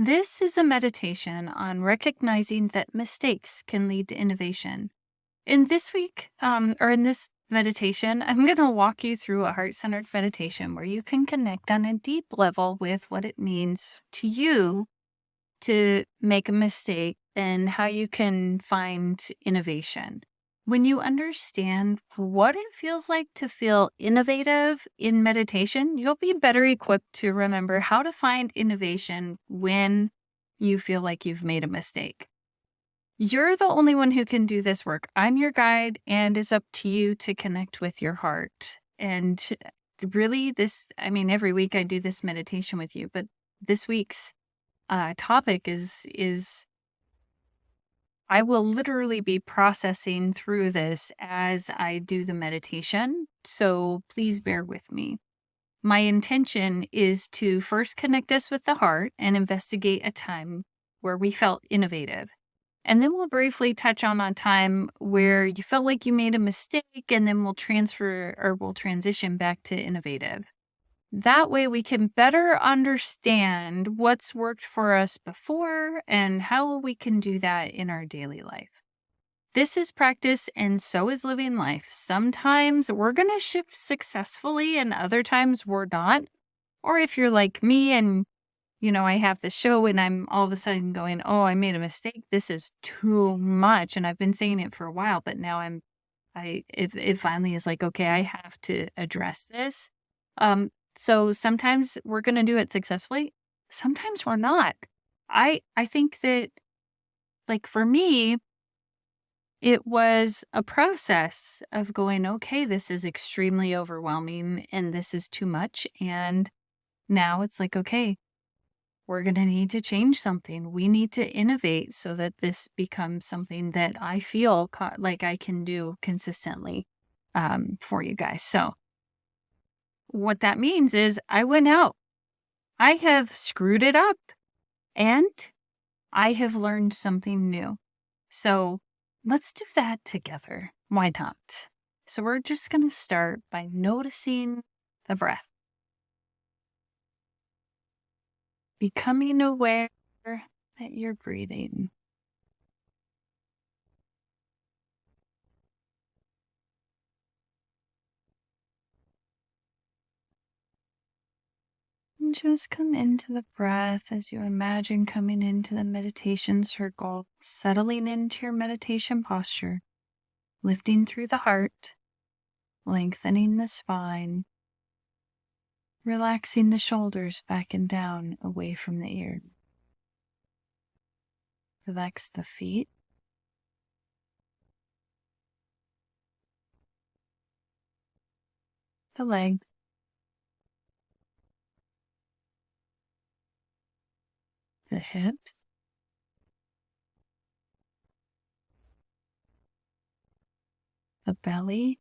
This is a meditation on recognizing that mistakes can lead to innovation. In this week, or in this meditation, I'm going to walk you through a heart centered meditation where you can connect on a deep level with what it means to you to make a mistake and how you can find innovation. When you understand what it feels like to feel innovative in meditation, you'll be better equipped to remember how to find innovation when you feel like you've made a mistake. You're the only one who can do this work. I'm your guide, and it's up to you to connect with your heart. And really, every week I do this meditation with you, but this week's topic is I will literally be processing through this as I do the meditation. So please bear with me. My intention is to first connect us with the heart and investigate a time where we felt innovative. And then we'll briefly touch on a time where you felt like you made a mistake, and then we'll transition back to innovative. That way we can better understand what's worked for us before and how we can do that in our daily life. This is practice, and so is living life. Sometimes we're going to shift successfully and other times we're not. Or if you're like me and, I have the show and I'm all of a sudden going, oh, I made a mistake. This is too much. And I've been saying it for a while, but now it finally is like, okay, I have to address this. So sometimes we're going to do it successfully. Sometimes we're not. I think that, like, for me, it was a process of going, okay, this is extremely overwhelming and this is too much. And now it's like, okay, we're going to need to change something. We need to innovate so that this becomes something that I feel like I can do consistently for you guys. So what that means is I went out. I have screwed it up and I have learned something new. So let's do that together. Why not? So we're just going to start by noticing the breath, becoming aware that you're breathing. And just come into the breath as you imagine coming into the meditation circle, settling into your meditation posture, lifting through the heart, lengthening the spine, relaxing the shoulders back and down away from the ear. Relax the feet, the legs, the hips, the belly,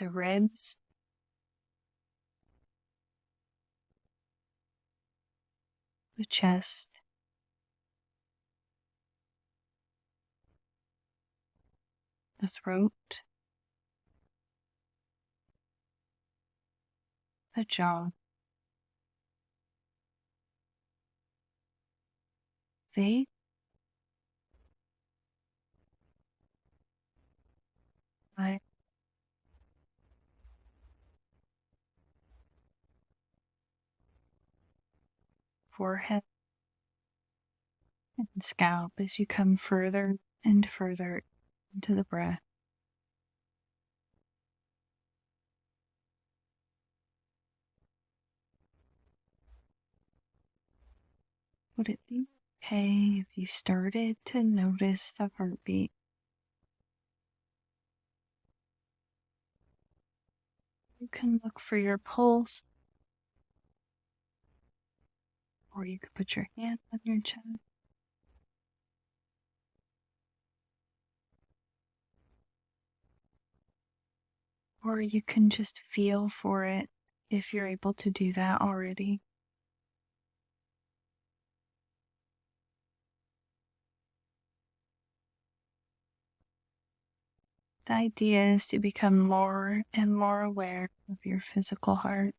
the ribs, the chest, the throat, the jaw, face, eye, forehead, and scalp as you come further and further into the breath. Would it be okay if you started to notice the heartbeat? You can look for your pulse, or you could put your hand on your chest. Or you can just feel for it if you're able to do that already. The idea is to become more and more aware of your physical heart,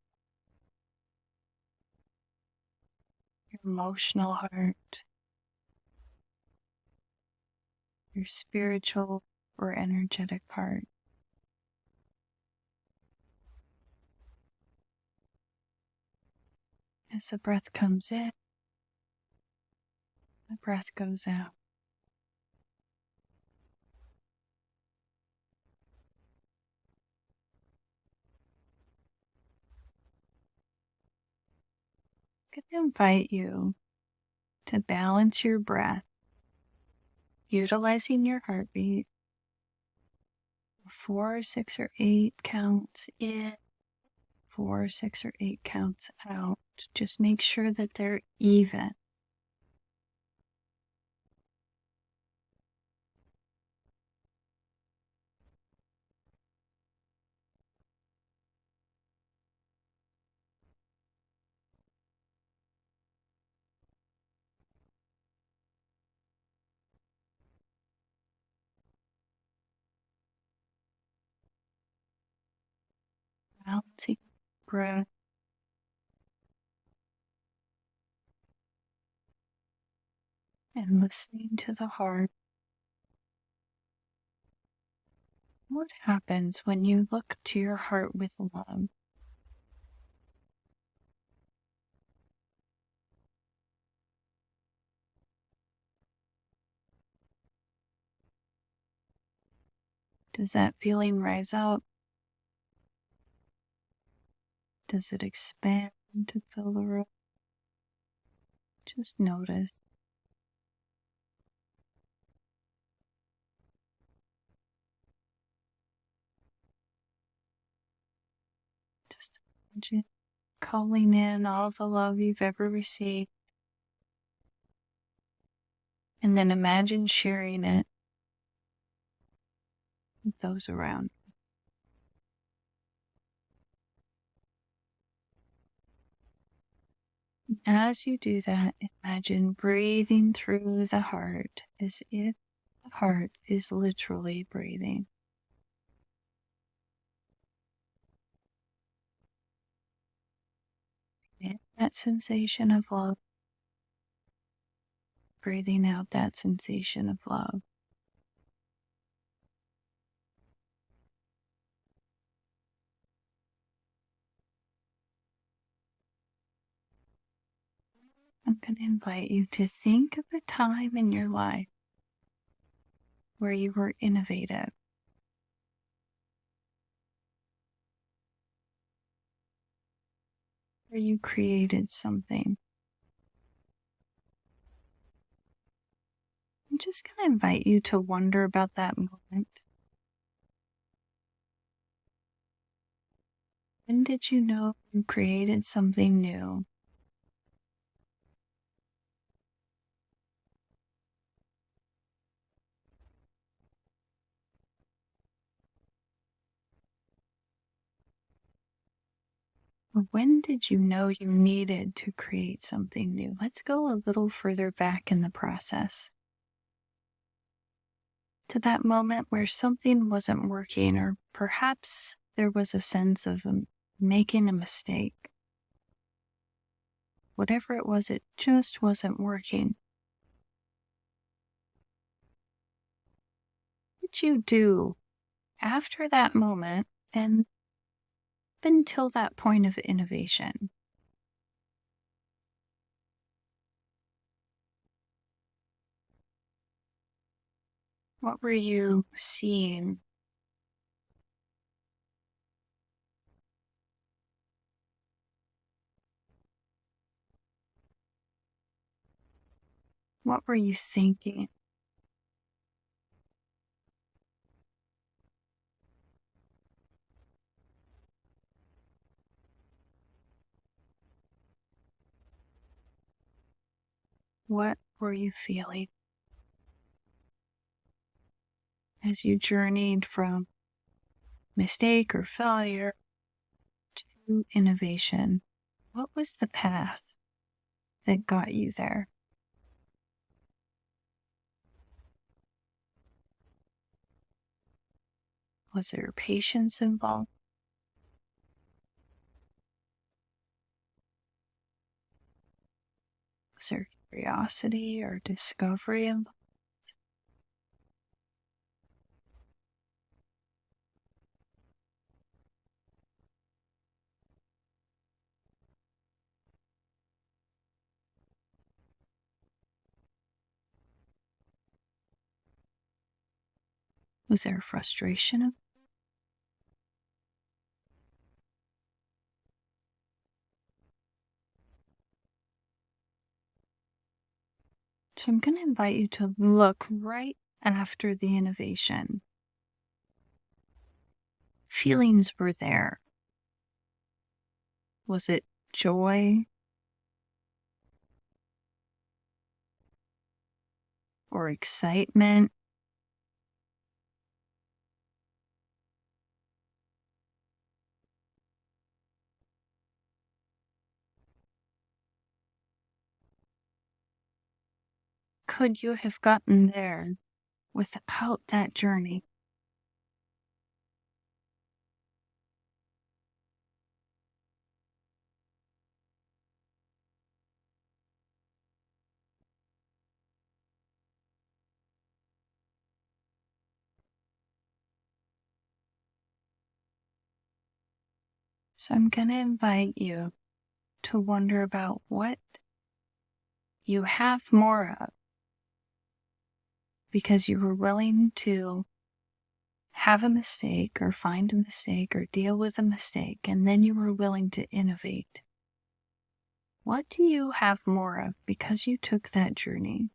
your emotional heart, your spiritual or energetic heart. As the breath comes in, the breath goes out. I'm going to invite you to balance your breath, utilizing your heartbeat. 4, 6, or 8 counts in, 4, 6, or 8 counts out. Just make sure that they're even. Balancing breath and listening to the heart. What happens when you look to your heart with love? Does that feeling rise up? Does it expand to fill the room? Just notice. Just imagine calling in all the love you've ever received. And then imagine sharing it with those around. As you do that, imagine breathing through the heart as if the heart is literally breathing. In that sensation of love, breathing out that sensation of love. I'm going to invite you to think of a time in your life where you were innovative, where you created something. I'm just going to invite you to wonder about that moment. When did you know you created something new? Or when did you know you needed to create something new? Let's go a little further back in the process to that moment where something wasn't working, or perhaps there was a sense of making a mistake. Whatever it was, it just wasn't working. What did you do after that moment and up until that point of innovation? What were you seeing? What were you thinking? What were you feeling as you journeyed from mistake or failure to innovation? What was the path that got you there? Was there patience involved? Was there curiosity or discovery involved? Was there frustration? So I'm going to invite you to look right after the innovation. Feelings were there. Was it joy or excitement? Could you have gotten there without that journey? So I'm going to invite you to wonder about what you have more of because you were willing to have a mistake or find a mistake or deal with a mistake, and then you were willing to innovate. What do you have more of because you took that journey?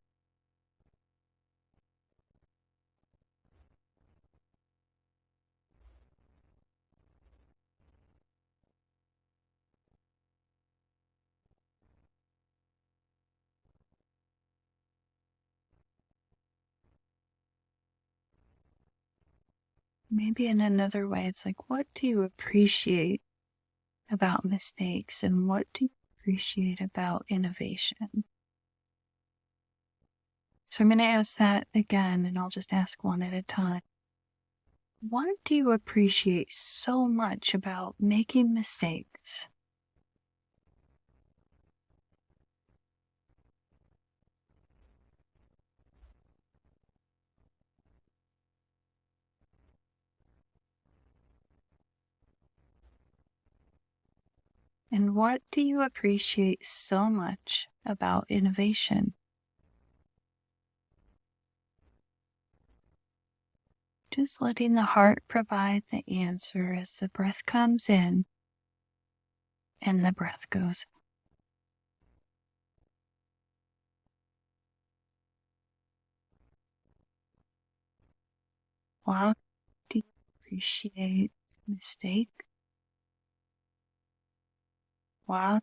Maybe in another way, it's like, what do you appreciate about mistakes and what do you appreciate about innovation? So I'm going to ask that again, and I'll just ask one at a time. What do you appreciate so much about making mistakes? And what do you appreciate so much about innovation? Just letting the heart provide the answer as the breath comes in and the breath goes out. What do you appreciate mistake? What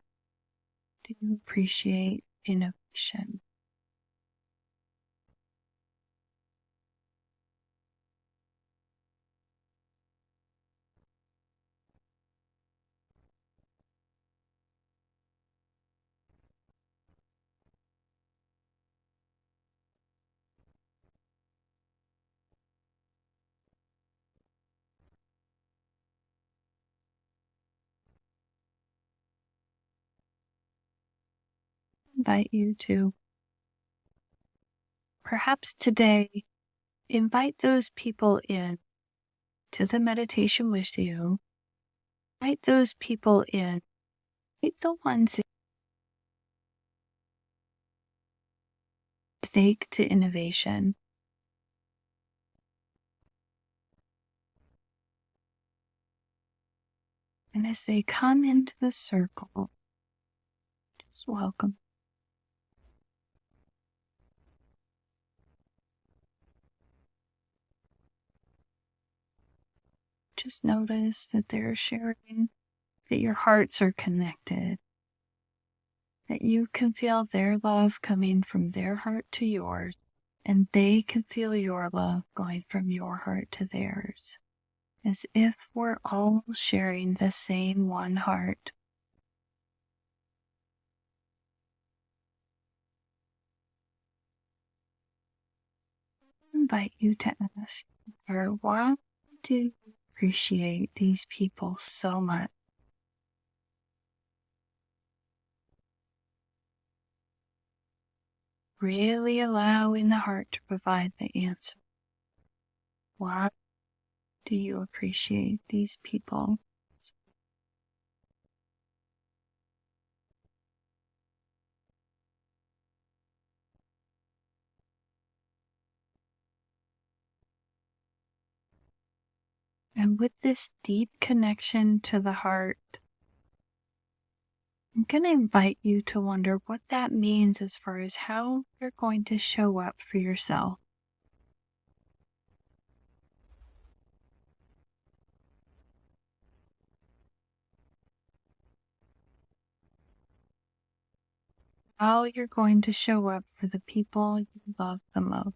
do you appreciate innovation? I invite you to perhaps today invite those people in to the meditation with you. Invite those people in. Invite the ones at stake to innovation. And as they come into the circle, just welcome. Just notice that they're sharing, that your hearts are connected, that you can feel their love coming from their heart to yours, and they can feel your love going from your heart to theirs, as if we're all sharing the same one heart. I invite you to ask her, what do appreciate these people so much. Really allowing the heart to provide the answer. Why do you appreciate these people? And with this deep connection to the heart, I'm going to invite you to wonder what that means as far as how you're going to show up for yourself. How you're going to show up for the people you love the most.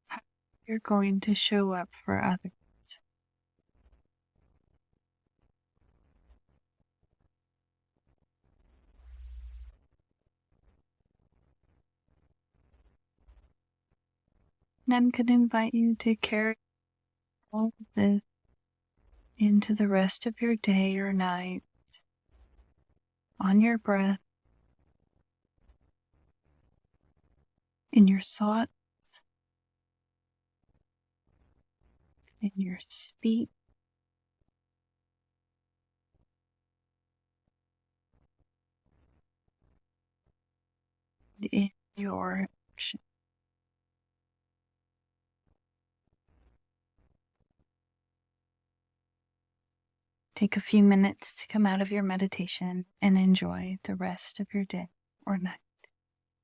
How you're going to show up for others. And I'm going to invite you to carry all of this into the rest of your day or night on your breath, in your thoughts, in your speech, and in your action. Take a few minutes to come out of your meditation and enjoy the rest of your day or night.